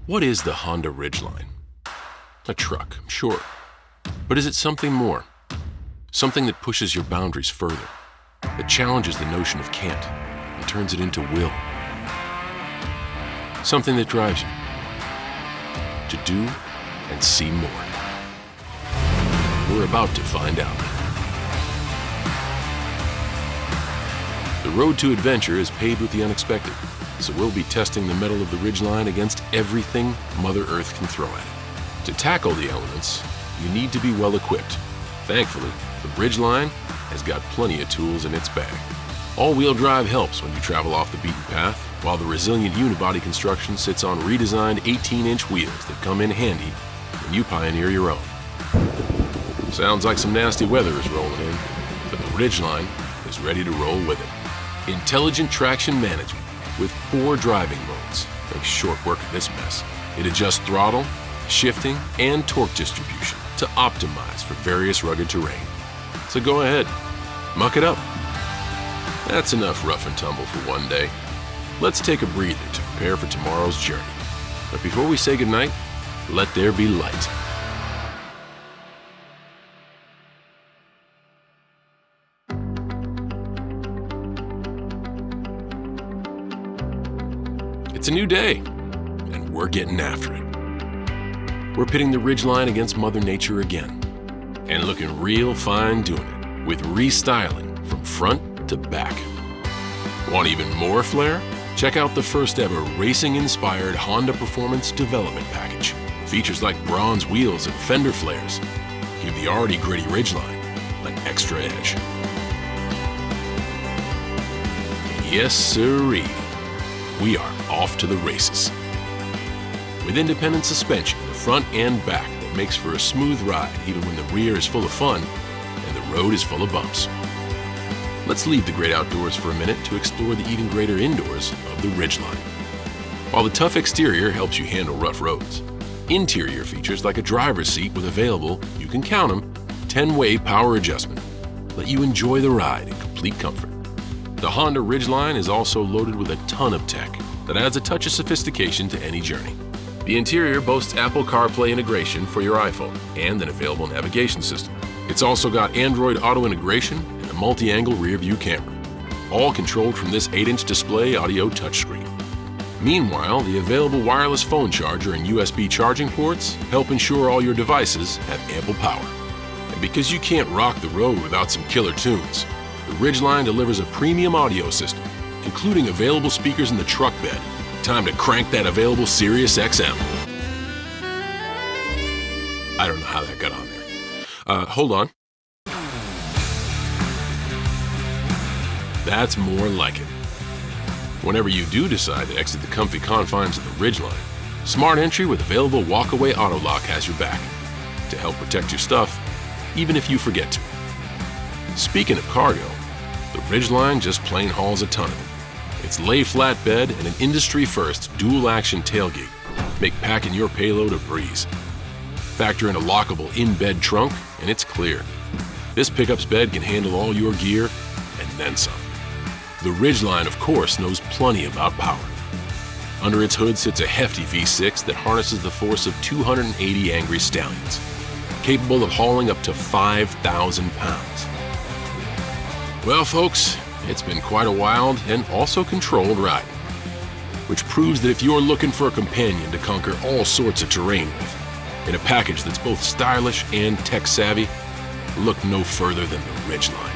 What is the Honda Ridgeline? A truck, sure. But is it something more? Something that pushes your boundaries further, that challenges the notion of can't and turns it into will. Something that drives you to do and see more. We're about to find out. The road to adventure is paved with the unexpected, so we'll be testing the mettle of the Ridgeline against everything Mother Earth can throw at it. To tackle the elements, you need to be well equipped. Thankfully, the Ridgeline has got plenty of tools in its bag. All-wheel drive helps when you travel off the beaten path, while the resilient unibody construction sits on redesigned 18-inch wheels that come in handy when you pioneer your own. Sounds like some nasty weather is rolling in, but the Ridgeline is ready to roll with it. Intelligent traction management with 4 driving modes makes short work of this mess. It adjusts throttle, shifting, and torque distribution to optimize for various rugged terrain. So go ahead, muck it up. That's enough rough and tumble for one day. Let's take a breather to prepare for tomorrow's journey. But before we say goodnight, let there be light. It's a new day, and we're getting after it. We're pitting the Ridgeline against Mother Nature again, and looking real fine doing it, with restyling from front to back. Want even more flair? Check out the first ever racing-inspired Honda Performance Development Package. Features like bronze wheels and fender flares give the already gritty Ridgeline an extra edge. Yes, sirree. We are off to the races. With independent suspension, the front and back that makes for a smooth ride even when the rear is full of fun and the road is full of bumps. Let's leave the great outdoors for a minute to explore the even greater indoors of the Ridgeline. While the tough exterior helps you handle rough roads, interior features like a driver's seat with available, you can count them, 10-way power adjustment let you enjoy the ride in complete comfort. The Honda Ridgeline is also loaded with a ton of tech that adds a touch of sophistication to any journey. The interior boasts Apple CarPlay integration for your iPhone and an available navigation system. It's also got Android Auto integration and a multi-angle rear-view camera, all controlled from this 8-inch display audio touchscreen. Meanwhile, the available wireless phone charger and USB charging ports help ensure all your devices have ample power. And because you can't rock the road without some killer tunes, the Ridgeline delivers a premium audio system, including available speakers in the truck bed. Time to crank that available Sirius XM. I don't know how that got on there. Hold on. That's more like it. Whenever you do decide to exit the comfy confines of the Ridgeline, Smart Entry with available walk-away auto lock has your back to help protect your stuff, even if you forget to. Speaking of cargo, the Ridgeline just plain hauls a ton of it. Its lay-flat bed and an industry-first dual-action tailgate make packing your payload a breeze. Factor in a lockable in-bed trunk, and it's clear. This pickup's bed can handle all your gear and then some. The Ridgeline, of course, knows plenty about power. Under its hood sits a hefty V6 that harnesses the force of 280 angry stallions, capable of hauling up to 5,000 pounds. Well, folks, it's been quite a wild and also controlled ride, which proves that if you're looking for a companion to conquer all sorts of terrain with, in a package that's both stylish and tech-savvy, look no further than the Ridgeline.